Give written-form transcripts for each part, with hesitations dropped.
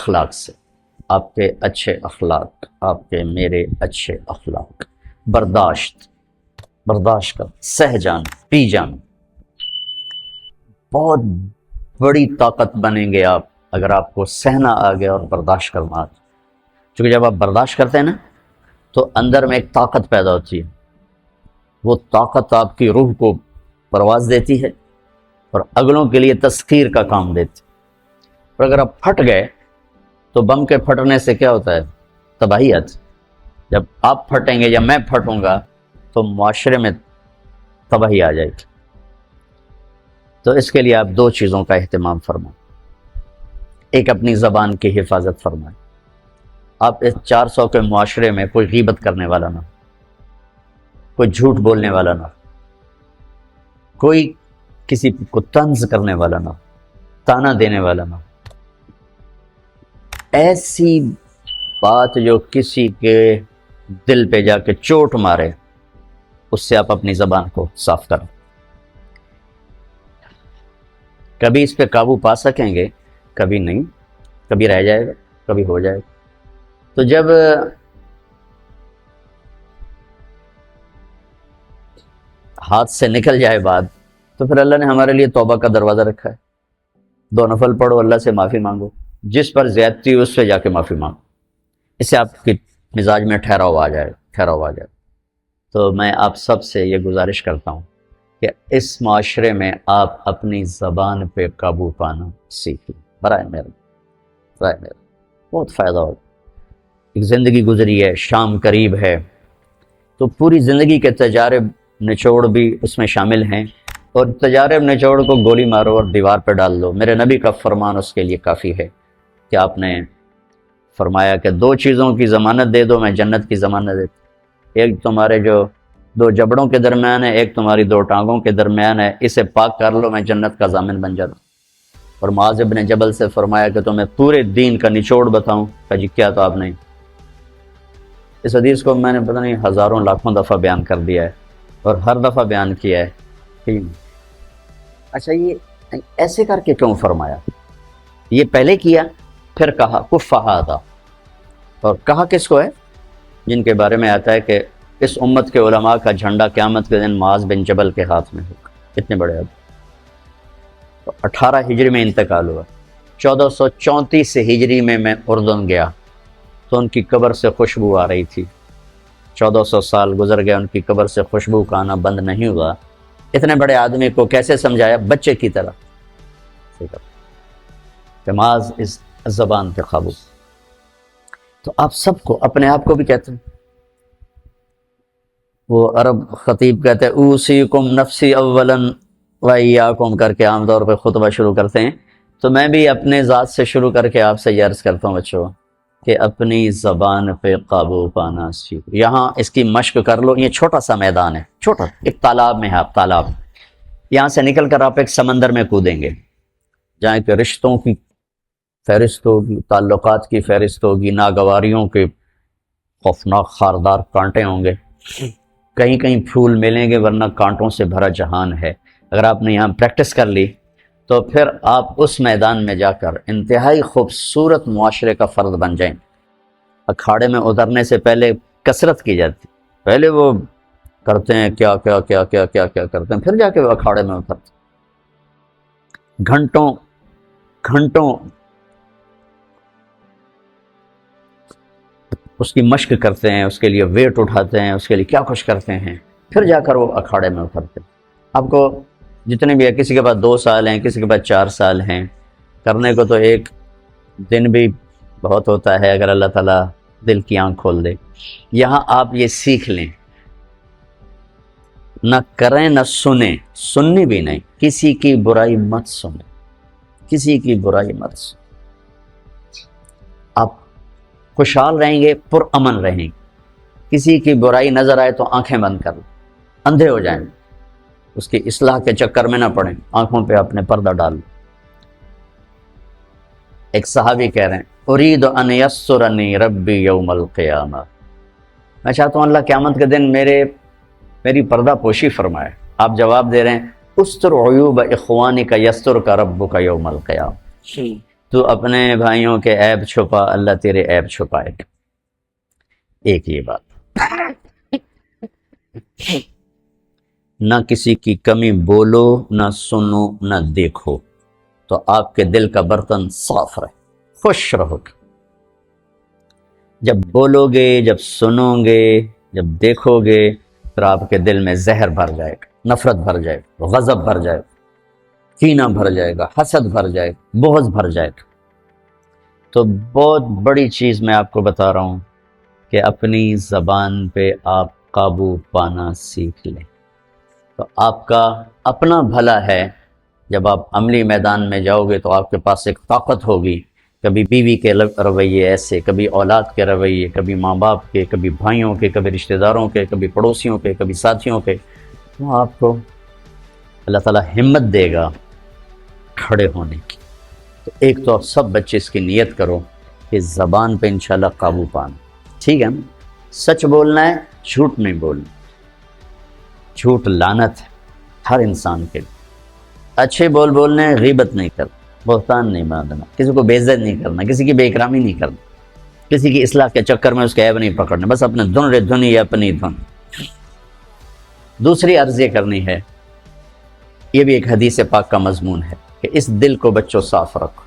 اخلاق سے، آپ کے اچھے اخلاق، آپ کے میرے اچھے اخلاق، برداشت کر، سہ جان، پی جان، بہت بڑی طاقت بنیں گے آپ اگر آپ کو سہنا آ گیا اور برداشت کرنا آ گیا۔ چونکہ جب آپ برداشت کرتے ہیں نا تو اندر میں ایک طاقت پیدا ہوتی ہے، وہ طاقت آپ کی روح کو پرواز دیتی ہے اور اگلوں کے لیے تسخیر کا کام دیتی ہے۔ اور اگر آپ پھٹ گئے تو بم کے پھٹنے سے کیا ہوتا ہے؟ تباہی آتی۔ جب آپ پھٹیں گے یا میں پھٹوں گا تو معاشرے میں تباہی آ جائے گی۔ تو اس کے لیے آپ دو چیزوں کا اہتمام فرمائیں۔ ایک، اپنی زبان کی حفاظت فرمائیں۔ آپ اس 400 کے معاشرے میں کوئی غیبت کرنے والا نہ، کوئی جھوٹ بولنے والا نہ، کوئی کسی کو طنز کرنے والا نہ، تانا دینے والا نہ، ایسی بات جو کسی کے دل پہ جا کے چوٹ مارے اس سے آپ اپنی زبان کو صاف کریں۔ کبھی اس پہ قابو پا سکیں گے، کبھی نہیں، کبھی رہ جائے گا، کبھی ہو جائے گا۔ تو جب ہاتھ سے نکل جائے بات تو پھر اللہ نے ہمارے لیے توبہ کا دروازہ رکھا ہے۔ 2 نفل پڑھو، اللہ سے معافی مانگو، جس پر زیادتی ہو اس سے جا کے معافی مانگو، اس سے آپ کی مزاج میں ٹھہراؤ آ جائے۔ تو میں آپ سب سے یہ گزارش کرتا ہوں کہ اس معاشرے میں آپ اپنی زبان پہ قابو پانا سیکھیں، برائے میرا بہت فائدہ ہوگا۔ ایک زندگی گزری ہے، شام قریب ہے، تو پوری زندگی کے تجارب نچوڑ بھی اس میں شامل ہیں، اور تجارب نچوڑ کو گولی مارو اور دیوار پہ ڈال دو۔ میرے نبی کا فرمان اس کے لیے کافی ہے کہ آپ نے فرمایا کہ 2 چیزوں کی ضمانت دے دو، میں جنت کی ضمانت دیتا۔ ایک تمہارے جو 2 جبڑوں کے درمیان ہے، ایک تمہاری 2 ٹانگوں کے درمیان ہے، اسے پاک کر لو، میں جنت کا ضامن بن جاتا ہوں۔ اور معاذ بن جبل سے فرمایا کہ تمہیں پورے دین کا نچوڑ بتاؤں؟ کہا جی کیا؟ تو آپ نے اس حدیث کو میں نے پتہ نہیں ہزاروں لاکھوں دفعہ بیان کر دیا ہے، اور ہر دفعہ بیان کیا ہے۔ ٹھیک، اچھا یہ ایسے کر کے کیوں فرمایا؟ یہ پہلے کیا پھر کہا کف ھذا، اور کہا کس کو ہے؟ جن کے بارے میں آتا ہے کہ اس امت کے علماء کا جھنڈا قیامت کے دن معاذ بن جبل کے ہاتھ میں ہوگا۔ اتنے بڑے آدمی۔ 18 ہجری میں انتقال ہوا، 1434 ہجری میں اردن گیا تو ان کی قبر سے خوشبو آ رہی تھی۔ 1400 سال گزر گیا، ان کی قبر سے خوشبو کا آنا بند نہیں ہوا۔ اتنے بڑے آدمی کو کیسے سمجھایا؟ بچے کی طرح کہ معاذ اس زبان پہ قابو۔ تو آپ سب کو، اپنے آپ کو بھی کہتے ہیں، وہ عرب خطیب کہتے ہیں اوصیکم نفسی اولا وایاکم کر کے عام طور پہ خطبہ شروع کرتے ہیں، تو میں بھی اپنے ذات سے شروع کر کے آپ سے یہ عرض کرتا ہوں بچوں کہ اپنی زبان پہ قابو پانا سیکھو۔ یہاں اس کی مشق کر لو۔ یہ چھوٹا سا میدان ہے، چھوٹا، ایک تالاب میں ہے، آپ تالاب، یہاں سے نکل کر آپ ایک سمندر میں کودیں گے جہاں کہ رشتوں کی فہرست ہوگی، تعلقات کی فہرست ہوگی، ناگواریوں کے خوفناک خاردار کانٹے ہوں گے، کہیں کہیں پھول ملیں گے ورنہ کانٹوں سے بھرا جہان ہے۔ اگر آپ نے یہاں پریکٹس کر لی تو پھر آپ اس میدان میں جا کر انتہائی خوبصورت معاشرے کا فرد بن جائیں۔ اکھاڑے میں اترنے سے پہلے کثرت کی جاتی، پہلے وہ کرتے ہیں کیا کیا کیا کیا کیا کیا کرتے ہیں، پھر جا کے وہ اکھاڑے میں اترتے، گھنٹوں اس کی مشق کرتے ہیں، اس کے لیے ویٹ اٹھاتے ہیں، اس کے لیے کیا کچھ کرتے ہیں، پھر جا کر وہ اکھاڑے میں اترتے ہیں۔ آپ کو جتنے بھی ہے، کسی کے پاس 2 سال ہیں، کسی کے پاس 4 سال ہیں، کرنے کو تو ایک دن بھی بہت ہوتا ہے اگر اللہ تعالیٰ دل کی آنکھ کھول دے۔ یہاں آپ یہ سیکھ لیں، نہ کریں نہ سنیں، سننی بھی نہیں، کسی کی برائی مت سنیں، کسی کی برائی مت سنیں۔ آپ خوشحال رہیں گے، پرامن رہیں گے۔ کسی کی برائی نظر آئے تو آنکھیں بند کر لیں، اندھے ہو جائیں، اس کی اصلاح کے چکر میں نہ پڑیں، آنکھوں پہ اپنے پردہ ڈال لیں۔ ایک صحابی کہہ رہے ہیں ارید ان یسرنی ربی یوم القیامہ، میں چاہتا ہوں اللہ قیامت کے دن میری پردہ پوشی فرمائے۔ آپ جواب دے رہے ہیں استر عیوب اخوانی کا یستر کا رب کا یوم القیامہ، تو اپنے بھائیوں کے عیب چھپا، اللہ تیرے عیب چھپائے گا۔ ایک یہ بات، نہ کسی کی کمی بولو، نہ سنو، نہ دیکھو، تو آپ کے دل کا برتن صاف رہے، خوش رہو گے۔ جب بولو گے، جب سنو گے، جب دیکھو گے، پھر آپ کے دل میں زہر بھر جائے گا، نفرت بھر جائے گا، غضب بھر جائے گا، کینہ بھر جائے گا، حسد بھر جائے گا، بغض بھر جائے گا۔ تو بہت بڑی چیز میں آپ کو بتا رہا ہوں کہ اپنی زبان پہ آپ قابو پانا سیکھ لیں، تو آپ کا اپنا بھلا ہے۔ جب آپ عملی میدان میں جاؤ گے تو آپ کے پاس ایک طاقت ہوگی، کبھی بیوی کے رویے ایسے، کبھی اولاد کے رویے، کبھی ماں باپ کے، کبھی بھائیوں کے، کبھی رشتہ داروں کے، کبھی پڑوسیوں کے، کبھی ساتھیوں کے، تو آپ کو اللہ تعالیٰ ہمت دے گا کھڑے ہونے کی۔ تو ایک تو آپ سب بچے اس کی نیت کرو کہ زبان پہ انشاءاللہ قابو پانا، ٹھیک ہے نا؟ سچ بولنا ہے، جھوٹ نہیں بولنا۔ جھوٹ لعنت ہے ہر انسان کے لیے۔ اچھے بولنے ہیں، غیبت نہیں کرنا، بہتان نہیں باندھنا، کسی کو بے عزت نہیں کرنا، کسی کی بے اکرامی نہیں کرنا، کسی کی اصلاح کے چکر میں اس کے عیب نہیں پکڑنا، بس اپنے دھن رے دھنی یا اپنی دھن۔ دوسری عرض یہ کرنی ہے، یہ بھی ایک حدیث پاک کا مضمون ہے کہ اس دل کو بچوں صاف رکھو،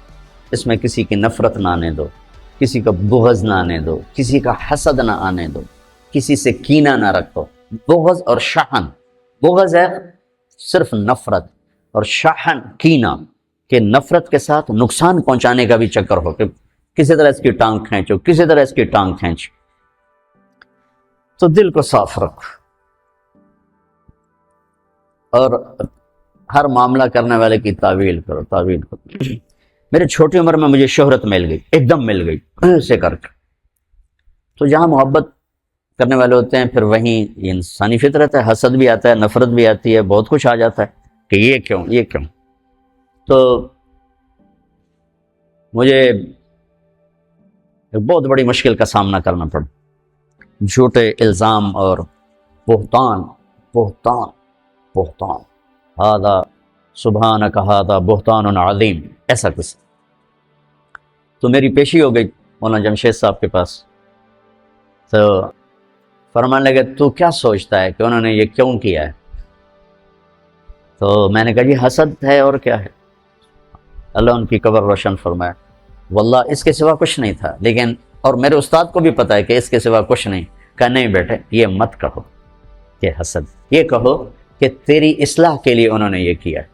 اس میں کسی کی نفرت نہ آنے دو، کسی کا بغض نہ آنے دو، کسی کا حسد نہ آنے دو، کسی سے کینہ نہ رکھو۔ بغض اور شحن، بغض ہے صرف نفرت، اور شحن کینہ، کہ نفرت کے ساتھ نقصان پہنچانے کا بھی چکر ہو کہ کسی طرح اس کی ٹانگ کھینچو، کسی طرح اس کی ٹانگ کھینچو۔ تو دل کو صاف رکھو، اور ہر معاملہ کرنے والے کی تعویل کرو، تعویل کرو۔ میرے چھوٹی عمر میں مجھے شہرت مل گئی، ایک دم مل گئی ایسے کر کے۔ تو جہاں محبت کرنے والے ہوتے ہیں، پھر وہیں یہ انسانی فطرت ہے، حسد بھی آتا ہے، نفرت بھی آتی ہے، بہت کچھ آ جاتا ہے کہ یہ کیوں، یہ کیوں۔ تو مجھے ایک بہت بڑی مشکل کا سامنا کرنا پڑا، جھوٹے الزام اور بہتان، بہتان، بہتان، ہذا سبحانک ھذا بہتان عظیم، ایسا کچھ۔ تو میری پیشی ہو گئی مولانا جمشید صاحب کے پاس، تو فرمانے لگے تو کیا سوچتا ہے کہ انہوں نے یہ کیوں کیا ہے؟ تو میں نے کہا جی حسد ہے اور کیا ہے۔ اللہ ان کی قبر روشن فرمائے۔ واللہ اس کے سوا کچھ نہیں تھا، لیکن اور میرے استاد کو بھی پتا ہے کہ اس کے سوا کچھ نہیں۔ کہا نہیں بیٹے، یہ مت کہو کہ حسد، یہ کہو کہ تیری اصلاح کے لیے انہوں نے یہ کیا ہے۔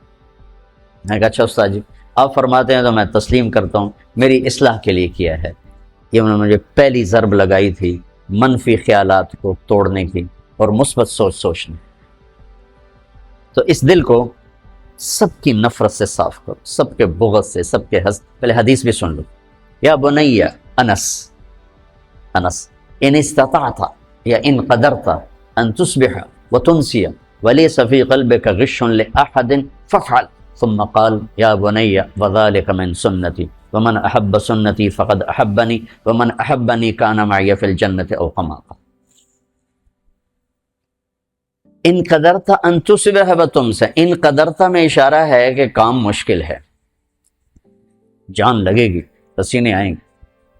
میں نے کہا اچھا استاد جی، آپ فرماتے ہیں تو میں تسلیم کرتا ہوں، میری اصلاح کے لیے کیا ہے۔ یہ انہوں نے مجھے پہلی ضرب لگائی تھی منفی خیالات کو توڑنے کی اور مثبت سوچ سوچنے۔ تو اس دل کو سب کی نفرت سے صاف کرو، سب کے بغض سے، سب کے حسد۔ پہلے حدیث بھی سن لو، یا بنی انس، انس ان استطعت یا ان قدرت ان تصبح وتمسی وليس في قلبك غش لأحد فافعل، ثم قال يا بني وذلك من سنتي ومن أحب سنتي فقد أحبني ومن أحبني كان معي في الجنة أو كما قال۔ ان قدرتا ان تصبح وتمسی، ان قدرتا میں اشارہ ہے کہ کام مشکل ہے، جان لگے گی، پسینے آئیں گے۔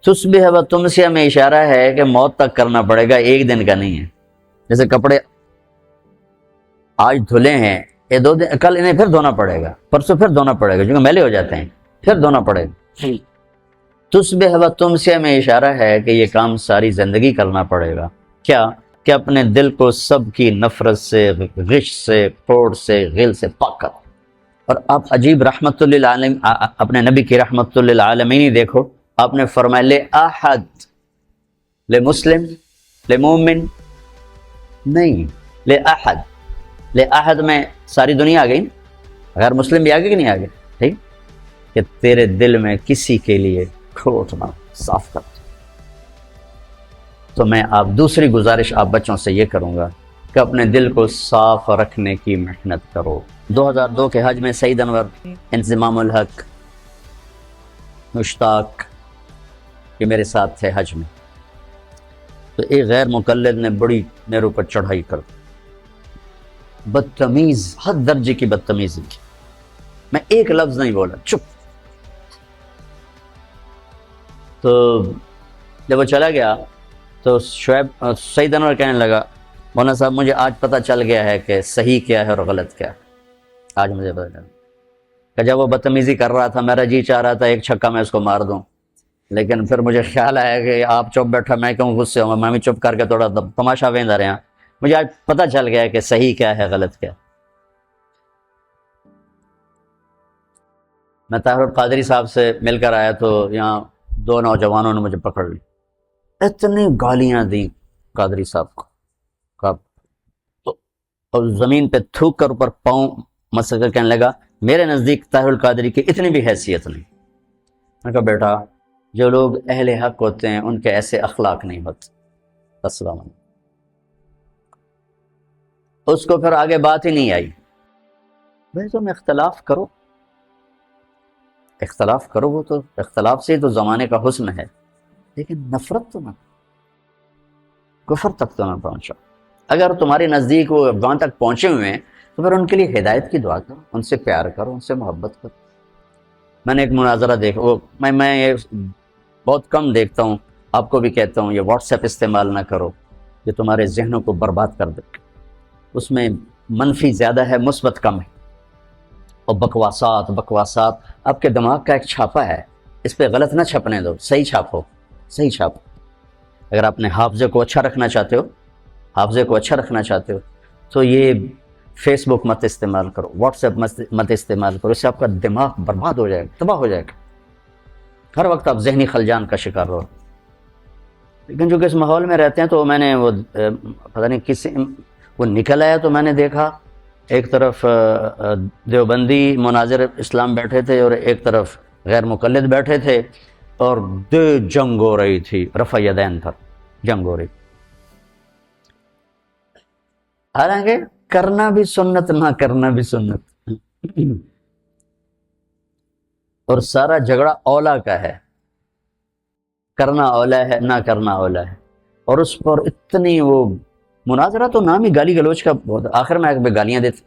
تصبح وتمسی میں اشارہ ہے کہ موت تک کرنا پڑے گا، ایک دن کا نہیں ہے۔ جیسے کپڑے آج دھلے ہیں، یہ 2 دن، کل انہیں پھر دھونا پڑے گا، پرسوں پھر دھونا پڑے گا، کیونکہ میلے ہو جاتے ہیں، پھر دھونا پڑے گا۔ تصبح وتمسی میں اشارہ ہے کہ یہ کام ساری زندگی کرنا پڑے گا۔ کیا؟ کہ اپنے دل کو سب کی نفرت سے، غش سے، کوڑ سے، غل سے پاک کر۔ اور آپ عجیب رحمت للعالمین، اپنے نبی کی رحمت للعالمین ہی دیکھو، آپ نے فرمایا لے احد، لے مسلم، لے مومن نہیں، لے احد۔ لے احد میں ساری دنیا آ گئی، غیر مسلم بھی آگے کہ نہیں آگے، ٹھیک؟ کہ تیرے دل میں کسی کے لیے کھوٹ نہ، صاف کر۔ تو میں آپ دوسری گزارش آپ بچوں سے یہ کروں گا کہ اپنے دل کو صاف رکھنے کی محنت کرو۔ 2002 کے حج میں سعید انور، انضمام الحق، مشتاق، یہ میرے ساتھ تھے حج میں۔ تو ایک غیر مقلد نے بڑی میرے اوپر چڑھائی کر دی، بدتمیز، حد درجے کی بدتمیزی کی۔ میں ایک لفظ نہیں بولا، چپ۔ تو جب وہ چلا گیا تو شعیب سعید انور کہنے لگا مولانا صاحب مجھے آج پتہ چل گیا ہے کہ صحیح کیا ہے اور غلط کیا ہے، آج مجھے پتہ چلا کہ جب وہ بدتمیزی کر رہا تھا میرا جی چاہ رہا تھا ایک چھکا میں اس کو مار دوں، لیکن پھر مجھے خیال آیا کہ آپ چپ بیٹھا میں کیوں غصے ہوں، میں بھی چپ کر کے تھوڑا تماشا ویندا رہا، مجھے آج پتہ چل گیا ہے کہ صحیح کیا ہے غلط کیا۔ میں طاہر القادری صاحب سے مل کر آیا تو یہاں دو نوجوانوں نے مجھے پکڑ لی، اتنی گالیاں دی قادری صاحب کو، اور زمین پہ تھوک کر اوپر پاؤں مسل کر کہنے لگا میرے نزدیک طاہر القادری کی اتنی بھی حیثیت نہیں۔ میں کہا بیٹا جو لوگ اہل حق ہوتے ہیں ان کے ایسے اخلاق نہیں ہوتے۔ السلام علیکم۔ اس کو پھر آگے بات ہی نہیں آئی، بھائی تم اختلاف کرو، اختلاف کرو، وہ تو اختلاف سے ہی تو زمانے کا حسن ہے، لیکن نفرت تو نہ، کفر تک تو نہ پہنچو۔ اگر تمہارے نزدیک وہ وہاں تک پہنچے ہوئے ہیں تو پھر ان کے لیے ہدایت کی دعا کرو، ان سے پیار کرو، ان سے محبت کرو۔ میں نے ایک مناظرہ دیکھا، وہ میں یہ بہت کم دیکھتا ہوں، آپ کو بھی کہتا ہوں یہ واٹس ایپ استعمال نہ کرو، یہ تمہارے ذہنوں کو برباد کر دے، اس میں منفی زیادہ ہے مثبت کم ہے، اور بکواسات آپ کے دماغ کا ایک چھاپا ہے، اس پہ غلط نہ چھپنے دو، صحیح چھاپو، صحیح چھاپو۔ اگر آپ نے حافظے کو اچھا رکھنا چاہتے ہو، حافظے کو اچھا رکھنا چاہتے ہو تو یہ فیس بک مت استعمال کرو، واٹس ایپ مت استعمال کرو، اس سے آپ کا دماغ برباد ہو جائے گا، تباہ ہو جائے گا، ہر وقت آپ ذہنی خلجان کا شکار رہو۔ لیکن جو کہ اس ماحول میں رہتے ہیں تو میں نے وہ پتہ نہیں کسی وہ نکل آیا تو میں نے دیکھا ایک طرف دیوبندی مناظر اسلام بیٹھے تھے اور ایک طرف غیر مقلد بیٹھے تھے، اور جنگ ہو رہی تھی، رفع یدین پر جنگ ہو رہی، حالانکہ کرنا بھی سنت نہ کرنا بھی سنت، اور سارا جھگڑا اولا کا ہے، کرنا اولا ہے نہ کرنا اولا ہے، اور اس پر اتنی وہ مناظرہ تو نام ہی گالی گلوچ کا بہت، آخر میں آ گالیاں دیتے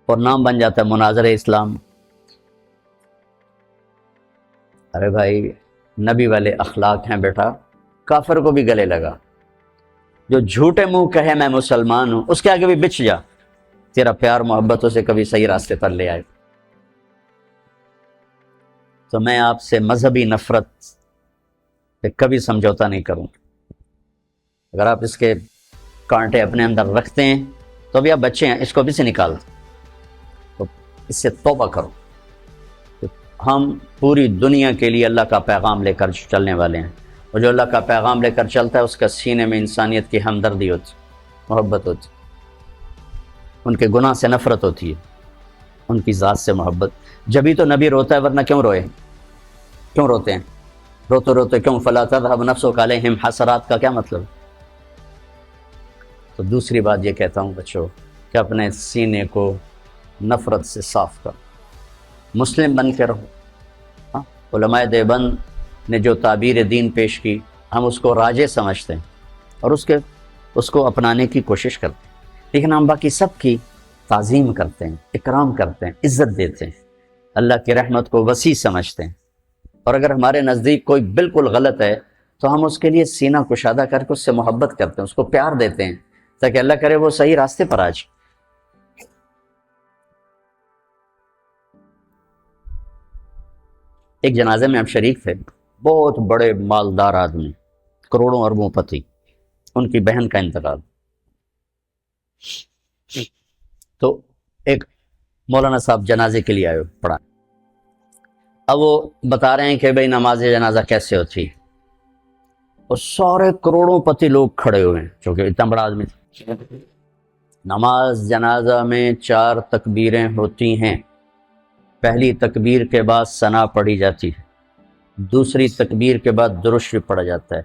اور نام بن جاتا ہے مناظر اسلام۔ ارے بھائی نبی والے اخلاق ہیں بیٹا، کافر کو بھی گلے لگا، جو جھوٹے منہ کہے میں مسلمان ہوں اس کے آگے بھی بچ جا، تیرا پیار محبت اسے کبھی صحیح راستے پر لے آئے۔ تو میں آپ سے مذہبی نفرت پہ کبھی سمجھوتا نہیں کروں، اگر آپ اس کے کانٹے اپنے اندر رکھتے ہیں تو ابھی آپ بچے ہیں، اس کو بھی سے نکال دو، تو اس سے توبہ کرو۔ ہم پوری دنیا کے لیے اللہ کا پیغام لے کر چلنے والے ہیں، اور جو اللہ کا پیغام لے کر چلتا ہے اس کا سینے میں انسانیت کی ہمدردی ہوتی، محبت ہوتی، ان کے گناہ سے نفرت ہوتی ہے، ان کی ذات سے محبت۔ جبھی تو نبی روتا ہے، ورنہ کیوں روئے، کیوں روتے ہیں، روتے روتے کیوں؟ فلا تذهب نفسك عليهم حسرات کا کیا مطلب؟ تو دوسری بات یہ کہتا ہوں بچوں کہ اپنے سینے کو نفرت سے صاف کرو، مسلم بن کے رہو۔ علماء دیوبند نے جو تعبیر دین پیش کی ہم اس کو راجع سمجھتے ہیں اور اس کو اپنانے کی کوشش کرتے ہیں، لیکن ہم باقی سب کی تعظیم کرتے ہیں، اکرام کرتے ہیں، عزت دیتے ہیں، اللہ کی رحمت کو وسیع سمجھتے ہیں، اور اگر ہمارے نزدیک کوئی بالکل غلط ہے تو ہم اس کے لیے سینہ کشادہ کر کے اس سے محبت کرتے ہیں، اس کو پیار دیتے ہیں، تاکہ اللہ کرے وہ صحیح راستے پر آ جائے۔ ایک جنازے میں ہم شریک تھے، بہت بڑے مالدار آدمی، کروڑوں اربوں پتی، ان کی بہن کا انتقال، تو ایک مولانا صاحب جنازے کے لیے آئے پڑھا، اب وہ بتا رہے ہیں کہ بھئی نماز جنازہ کیسے ہوتی، اور سارے کروڑوں پتی لوگ کھڑے ہوئے ہیں چونکہ اتنا بڑا آدمی تھا۔ نماز جنازہ میں 4 تکبیریں ہوتی ہیں، پہلی تکبیر کے بعد ثنا پڑھی جاتی ہے، دوسری تکبیر کے بعد درود شریف پڑھا جاتا ہے،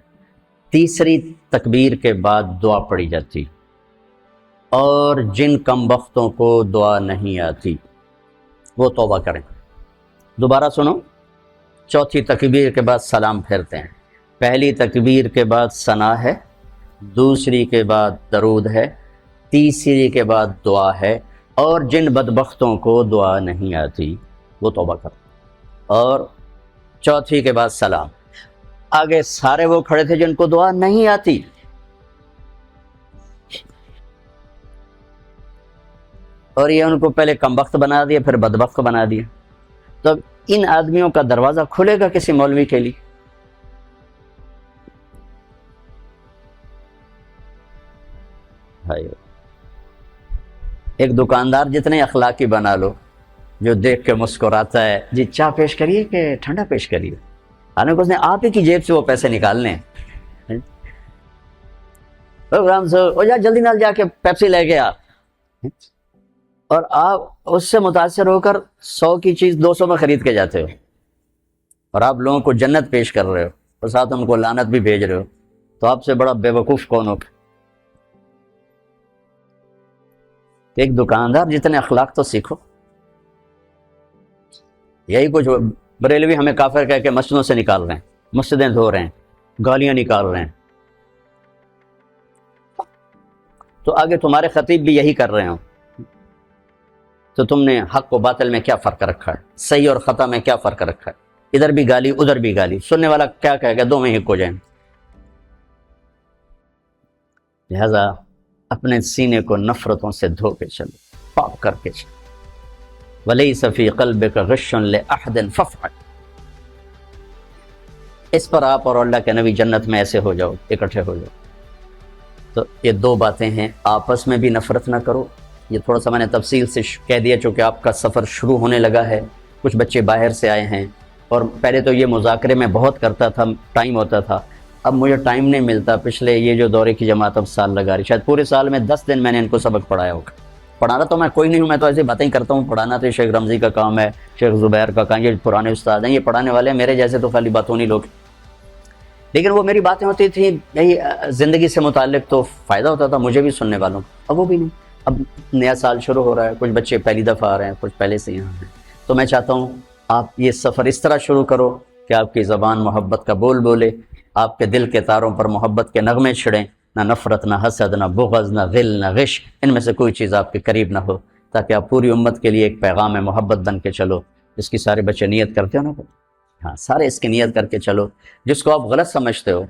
تیسری تکبیر کے بعد دعا پڑھی جاتی، اور جن کم بختوں کو دعا نہیں آتی وہ توبہ کریں۔ دوبارہ سنو، چوتھی تکبیر کے بعد سلام پھیرتے ہیں، پہلی تکبیر کے بعد ثنا ہے، دوسری کے بعد درود ہے، تیسری کے بعد دعا ہے، اور جن بدبختوں کو دعا نہیں آتی وہ توبہ کریں۔ اور چوتھی کے بعد سلام. آگے سارے وہ کھڑے تھے جن کو دعا نہیں آتی. اور یہ ان کو پہلے کم وقت بنا دیا پھر بدبخت بنا دیا. تو ان آدمیوں کا دروازہ کھلے گا کسی مولوی کے لیے؟ ایک دکاندار جتنے اخلاقی بنا لو، جو دیکھ کے مسکراتا ہے، جی چائے پیش کریے کہ ٹھنڈا پیش کریے، حالانکہ اس نے آپ ہی کی جیب سے وہ پیسے نکالنے ہیں. جا جلدی نال جا کے پیپسی لے کے آ، اور آپ اس سے متاثر ہو کر 100 کی چیز 200 میں خرید کے جاتے ہو، اور آپ لوگوں کو جنت پیش کر رہے ہو اور ساتھ ان کو لعنت بھی بھیج رہے ہو. تو آپ سے بڑا بے وقوف کون ہوگا؟ ایک دکاندار جتنے اخلاق تو سیکھو. یہی کچھ بریلوی ہمیں کافر کہہ کے مسجدوں سے نکال رہے ہیں، مسجدیں دھو رہے ہیں، گالیاں نکال رہے ہیں. تو آگے تمہارے خطیب بھی یہی کر رہے ہوں. تو تم نے حق و باطل میں کیا فرق رکھا ہے؟ صحیح اور خطا میں کیا فرق رکھا ہے؟ ادھر بھی گالی ادھر بھی گالی، سننے والا کیا کہے گا؟ دو میں ہی ہو جائیں. لہذا اپنے سینے کو نفرتوں سے دھو کے چلو، پاک کر کے چلو. وَلَيْسَ فِي قَلْبِكَ غِشٌّ لِأَحَدٍ فَافْعَلْ. اس پر آپ اور اللہ کے نبی جنت میں ایسے ہو جاؤ، اکٹھے ہو جاؤ. تو یہ دو باتیں ہیں، آپس میں بھی نفرت نہ کرو. یہ تھوڑا سا میں نے تفصیل سے کہہ دیا چونکہ آپ کا سفر شروع ہونے لگا ہے، کچھ بچے باہر سے آئے ہیں، اور پہلے تو یہ مذاکرے میں بہت کرتا تھا، ٹائم ہوتا تھا. اب مجھے ٹائم نہیں ملتا. پچھلے یہ جو دورے کی جماعت اب سال لگا رہی، شاید پورے سال میں 10 دن میں نے ان کو سبق پڑھایا ہوگا. پڑھانا تو میں کوئی نہیں ہوں، میں تو ایسی باتیں ہی کرتا ہوں. پڑھانا تو شیخ رمضی کا کام ہے، شیخ زبیر کا کام، یہ پرانے استاد ہیں، یہ پڑھانے والے ہیں. میرے جیسے تو خالی باتوں نہیں لوگ. لیکن وہ میری باتیں ہوتی تھیں یہی زندگی سے متعلق، تو فائدہ ہوتا تھا مجھے بھی، سننے والوں. اب وہ بھی نہیں. اب نیا سال شروع ہو رہا ہے، کچھ بچے پہلی دفعہ آ رہے ہیں، کچھ پہلے سے یہاں ہیں. تو میں چاہتا ہوں آپ یہ سفر اس طرح شروع کرو کہ آپ کی زبان محبت کا بول بولے، آپ کے دل کے تاروں پر محبت کے نغمے چھڑیں. نہ نفرت، نہ حسد، نہ بغض، نہ غل، نہ غش، ان میں سے کوئی چیز آپ کے قریب نہ ہو، تاکہ آپ پوری امت کے لیے ایک پیغام محبت بن کے چلو. اس کی سارے بچے نیت کرتے ہو نا؟ ہاں، سارے اس کی نیت کر کے چلو. جس کو آپ غلط سمجھتے ہو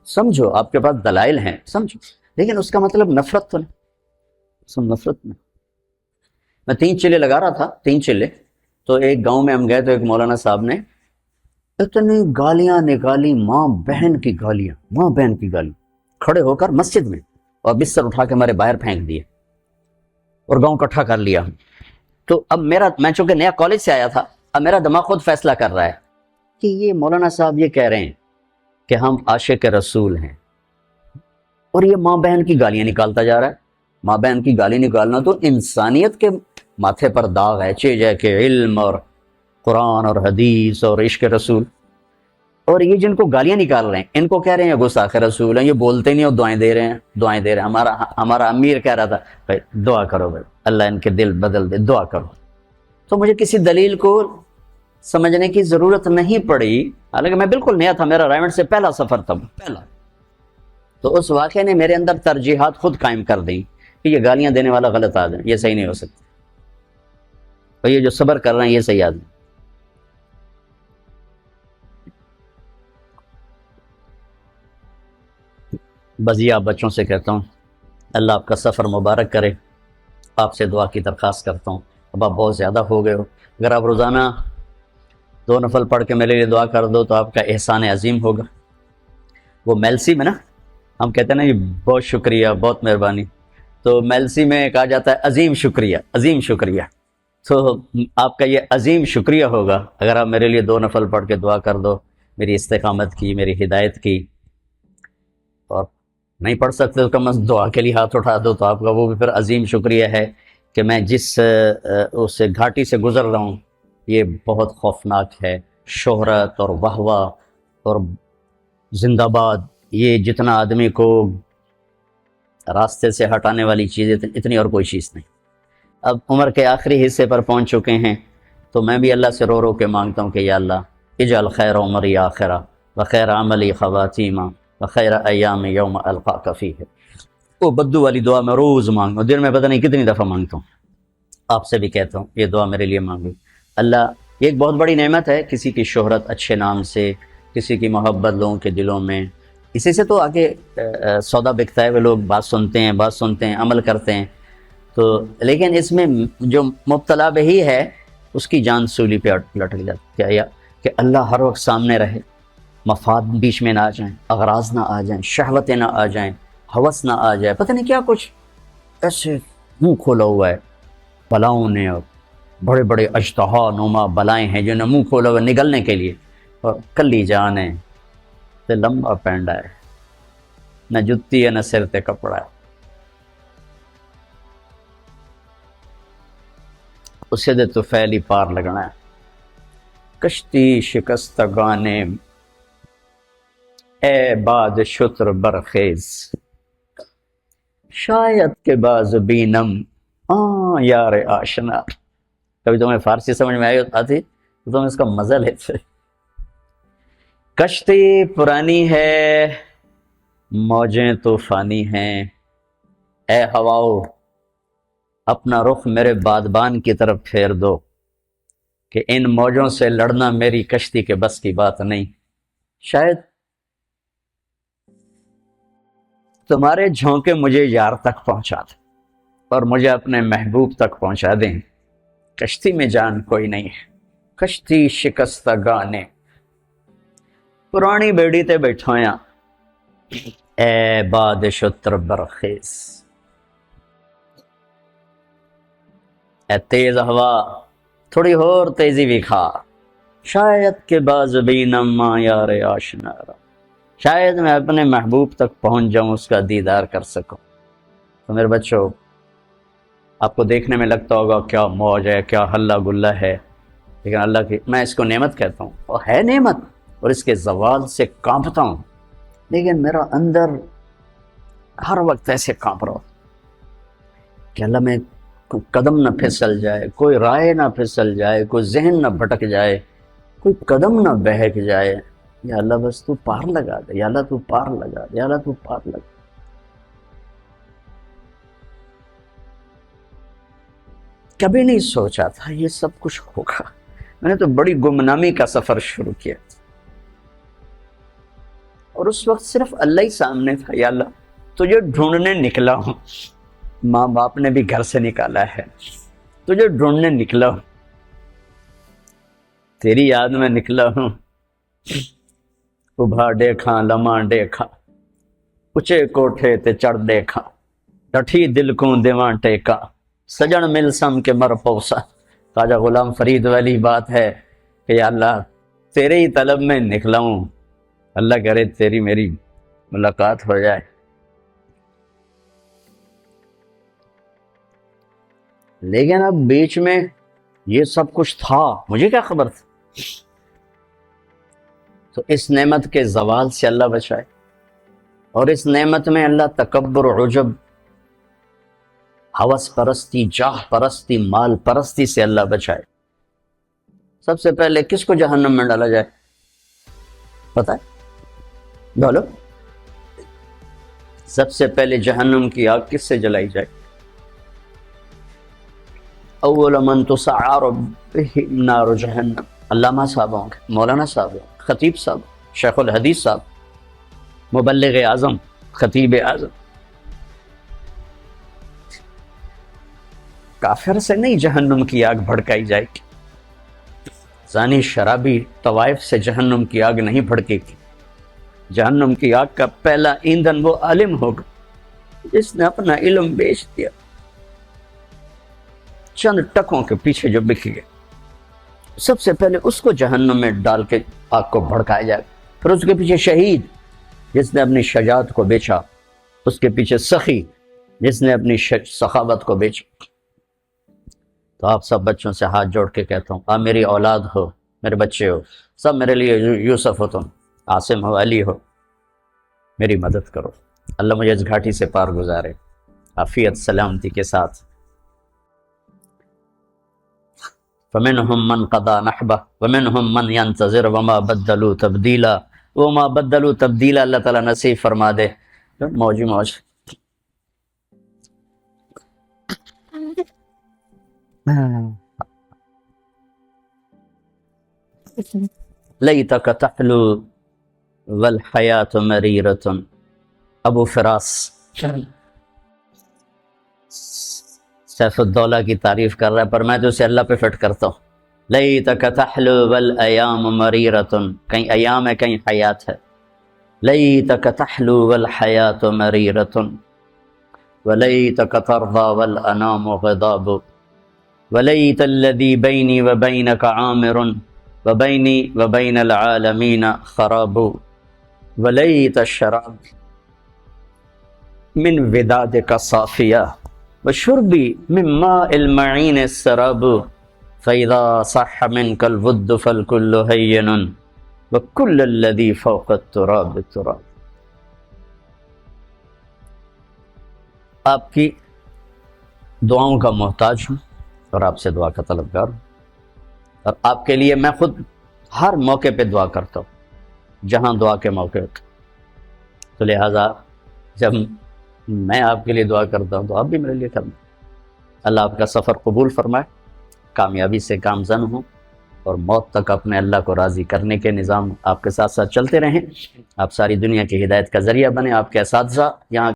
سمجھو، آپ کے پاس دلائل ہیں، سمجھو، لیکن اس کا مطلب نفرت تو نہیں. سب نفرت میں 3 چلے لگا رہا تھا، 3 چلے. تو ایک گاؤں میں ہم گئے تو ایک مولانا صاحب نے اتنی گالیاں نکالی، ماں بہن کی گالیاں، ماں بہن کی گالی، کھڑے ہو کر مسجد میں، اور بستر اٹھا کے ہمارے باہر پھینک دیے اور گاؤں اکٹھا کر لیا. تو اب میں چونکہ نیا کالج سے آیا تھا، اب میرا دماغ خود فیصلہ کر رہا ہے کہ یہ مولانا صاحب یہ کہہ رہے ہیں کہ ہم عاشق رسول ہیں، اور یہ ماں بہن کی گالیاں نکالتا جا رہا ہے. ماں بہن کی گالی نکالنا تو انسانیت کے ماتھے پر داغ ہے، چیز ہے کہ علم اور قرآن اور حدیث اور عشق رسول. اور یہ جن کو گالیاں نکال رہے ہیں ان کو کہہ رہے ہیں گستاخ رسول ہیں، یہ بولتے نہیں اور دعائیں دے رہے ہیں، دعائیں دے رہے ہیں. ہمارا امیر کہہ رہا تھا بھائی دعا کرو، بھائی اللہ ان کے دل بدل دے، دعا کرو. تو مجھے کسی دلیل کو سمجھنے کی ضرورت نہیں پڑی، حالانکہ میں بالکل نیا تھا، میرا رائمنڈ سے پہلا سفر تھا، پہلا. تو اس واقعے نے میرے اندر ترجیحات خود قائم کر دیں کہ یہ گالیاں دینے والا غلط آدمی، یہ صحیح نہیں ہو سکتا، اور یہ جو صبر کر رہے ہیں یہ صحیح آدمی. بس یہ آپ بچوں سے کہتا ہوں اللہ آپ کا سفر مبارک کرے. آپ سے دعا کی درخواست کرتا ہوں. اب آپ بہت زیادہ ہو گئے ہو، اگر آپ روزانہ 2 نفل پڑھ کے میرے لیے دعا کر دو تو آپ کا احسان عظیم ہوگا. وہ میلسی میں نا ہم کہتے ہیں نا یہ بہت شکریہ، بہت مہربانی، تو میلسی میں کہا جاتا ہے عظیم شکریہ، عظیم شکریہ. تو آپ کا یہ عظیم شکریہ ہوگا اگر آپ میرے لیے 2 نفل پڑھ کے دعا کر دو، میری استقامت کی، میری ہدایت کی. اور نہیں پڑھ سکتے تو کم از دعا کے لیے ہاتھ اٹھا دو، تو آپ کا وہ بھی پھر عظیم شکریہ ہے کہ میں جس اس گھاٹی سے گزر رہا ہوں یہ بہت خوفناک ہے. شہرت اور واہ واہ اور زندہ باد، یہ جتنا آدمی کو راستے سے ہٹانے والی چیز اتنی اور کوئی چیز نہیں. اب عمر کے آخری حصے پر پہنچ چکے ہیں، تو میں بھی اللہ سے رو رو کے مانگتا ہوں کہ یا اللہ اجعل خیر عمری آخرہ وخیر عملی خواتیمہ وخیر ایام یوم القاک فیہ. وہ بدو والی دعا میں روز مانگتا ہوں، دن میں پتہ نہیں کتنی دفعہ مانگتا ہوں. آپ سے بھی کہتا ہوں یہ دعا میرے لیے مانگو. اللہ یہ ایک بہت بڑی نعمت ہے، کسی کی شہرت اچھے نام سے، کسی کی محبت لوگوں کے دلوں میں، اسی سے تو آگے سودا بکتا ہے، وہ لوگ بات سنتے ہیں، عمل کرتے ہیں۔ تو لیکن اس میں جو مبتلا بہی ہے اس کی جان سولی پہ لٹک جاتی ہے، کہ اللہ ہر وقت سامنے رہے، مفاد بیچ میں نہ آ جائیں، اغراض نہ آ جائیں، شہوتیں نہ آ جائیں، ہوس نہ آ جائے، پتہ نہیں کیا کچھ ایسے منہ کھولا ہوا ہے بلاؤں نے، اور بڑے بڑے اشتہا نما بلائیں ہیں جنہیں منہ کھولا ہوا نگلنے کے لیے، اور کلی جان ہے تے لمبا پینڈا ہے، نہ جتی ہے نہ سر تے کپڑا ہے۔ اسے دے تو فیلی پار لگنا ہے، کشتی شکستگانے اے باد شتر برخیز، شاید کے باز بینم یار آشنا۔ کبھی تمہیں فارسی سمجھ میں آتی تو تم اس کا مزہ لیتے۔ کشتی پرانی ہے، موجیں طوفانی ہیں، اے ہواؤ اپنا رخ میرے بادبان کی طرف پھیر دو، کہ ان موجوں سے لڑنا میری کشتی کے بس کی بات نہیں۔ شاید تمہارے جھونکے مجھے یار تک پہنچا دیں اور مجھے اپنے محبوب تک پہنچا دیں، کشتی میں جان کوئی نہیں ہے، کشتی شکستگانے پرانی بیڑی تے بیٹھویاں اے باد شتر برخیز، اے تیز ہوا تھوڑی اور تیزی وکھا، شاید کہ باز بینم یار آشنا، شاید میں اپنے محبوب تک پہنچ جاؤں، اس کا دیدار کر سکوں۔ تو میرے بچوں، آپ کو دیکھنے میں لگتا ہوگا کیا موج ہے، کیا ہلا گلا ہے، لیکن اللہ کی، میں اس کو نعمت کہتا ہوں، اور ہے نعمت، اور اس کے زوال سے کانپتا ہوں، لیکن میرا اندر ہر وقت ایسے کانپ رہا کہ اللہ میں کوئی قدم نہ پھسل جائے، کوئی رائے نہ پھسل جائے، کوئی ذہن نہ بھٹک جائے، کوئی قدم نہ بہک جائے، یا اللہ بس تو پار لگا دے، یا اللہ تو پار لگا دے، یا اللہ تو پار لگا دے۔ کبھی نہیں سوچا تھا یہ سب کچھ ہوگا، میں نے تو بڑی گمنامی کا سفر شروع کیا، اور اس وقت صرف اللہ ہی سامنے تھا، یا اللہ تجھے ڈھونڈنے نکلا ہوں، ماں باپ نے بھی گھر سے نکالا ہے، تجھے ڈھونڈنے نکلا ہوں، تیری یاد میں نکلا ہوں، ابھا دیکھاں لمحہ دیکھاں، اچے کوٹھے تے چڑھ دیکھاں، ڈٹھی دل کو دیواں ٹیکا، سجن مل سم کے مر پوسا۔ خواجہ غلام فرید والی بات ہے کہ یا اللہ تیرے ہی طلب میں نکلا ہوں، اللہ کرے تیری میری ملاقات ہو جائے۔ لیکن اب بیچ میں یہ سب کچھ تھا، مجھے کیا خبر تھی؟ تو اس نعمت کے زوال سے اللہ بچائے، اور اس نعمت میں اللہ تکبر، عجب، ہوس پرستی، جاہ پرستی، مال پرستی سے اللہ بچائے۔ سب سے پہلے کس کو جہنم میں ڈالا جائے پتہ ہے؟ بولو، سب سے پہلے جہنم کی آگ کس سے جلائی جائے؟ اول من تسعر بہ نار جہنم، علامہ صاحب ہوں گے، مولانا صاحب ہوں گے، خطیب صاحب، شیخ الحدیث صاحب، مبلغ اعظم، خطیب اعظم۔ کافر سے نہیں جہنم کی آگ بھڑکائی جائے گی، زانی شرابی طوائف سے جہنم کی آگ نہیں بھڑکے گی۔ جہنم کی آگ کا پہلا ایندھن وہ عالم ہوگا جس نے اپنا علم بیچ دیا، چند ٹکوں کے پیچھے جو بک گئے، سب سے پہلے اس کو جہنم میں ڈال کے آگ کو بھڑکایا جائے، پھر اس کے پیچھے شہید جس نے اپنی شجاعت کو بیچا، اس کے پیچھے سخی جس نے اپنی سخاوت کو بیچا۔ تو آپ سب بچوں سے ہاتھ جوڑ کے کہتا ہوں، آپ میری اولاد ہو، میرے بچے ہو، سب میرے لیے یوسف ہو، تم عاصم ہو، علی ہو، میری مدد کرو، اللہ مجھے اس گھاٹی سے پار گزارے عافیت سلامتی کے ساتھ۔ فمنهم من قضى نحبه ومنهم من ينتظر وما بدلوا تبدیلا، وما بدلوا تبدیلا اللہ تعالیٰ نصیب فرما دے۔ موج موج۔ لیتک تحلو والحیات مریرۃ، ابو فراس سیف الدولہ کی تعریف کر رہا ہے، پر میں تو اسے اللہ پہ فٹ کرتا ہوں۔ لیتک تحلو والایام مریرۃ، کہیں ایام ہے کہیں حیات ہے۔ لیتک تحلو والحیات مریرۃ ولیتک ترضى والانام غضاب، ولیت الذی بینی وبینک عامر وبینی وبین العالمین خراب، ولیت الشراب من ودادک صافیہ وشربی من ماء المعین السراب، فإذا صح منك الود فالكل هين وكل الذي فوق التراب التراب۔ آپ کی دعاؤں کا محتاج ہوں اور آپ سے دعا کا طلبگار ہوں، اور آپ کے لیے میں خود ہر موقع پہ دعا کرتا ہوں جہاں دعا کے موقع ہوتے، تو لہٰذا جب میں آپ کے لیے دعا کرتا ہوں تو آپ بھی میرے لیے کرنا۔ اللہ آپ کا سفر قبول فرمائے، کامیابی سے کامزن ہوں، اور موت تک اپنے اللہ کو راضی کرنے کے نظام آپ کے ساتھ ساتھ چلتے رہیں۔ آپ ساری دنیا کی ہدایت کا ذریعہ بنے۔ آپ کے اساتذہ یہاں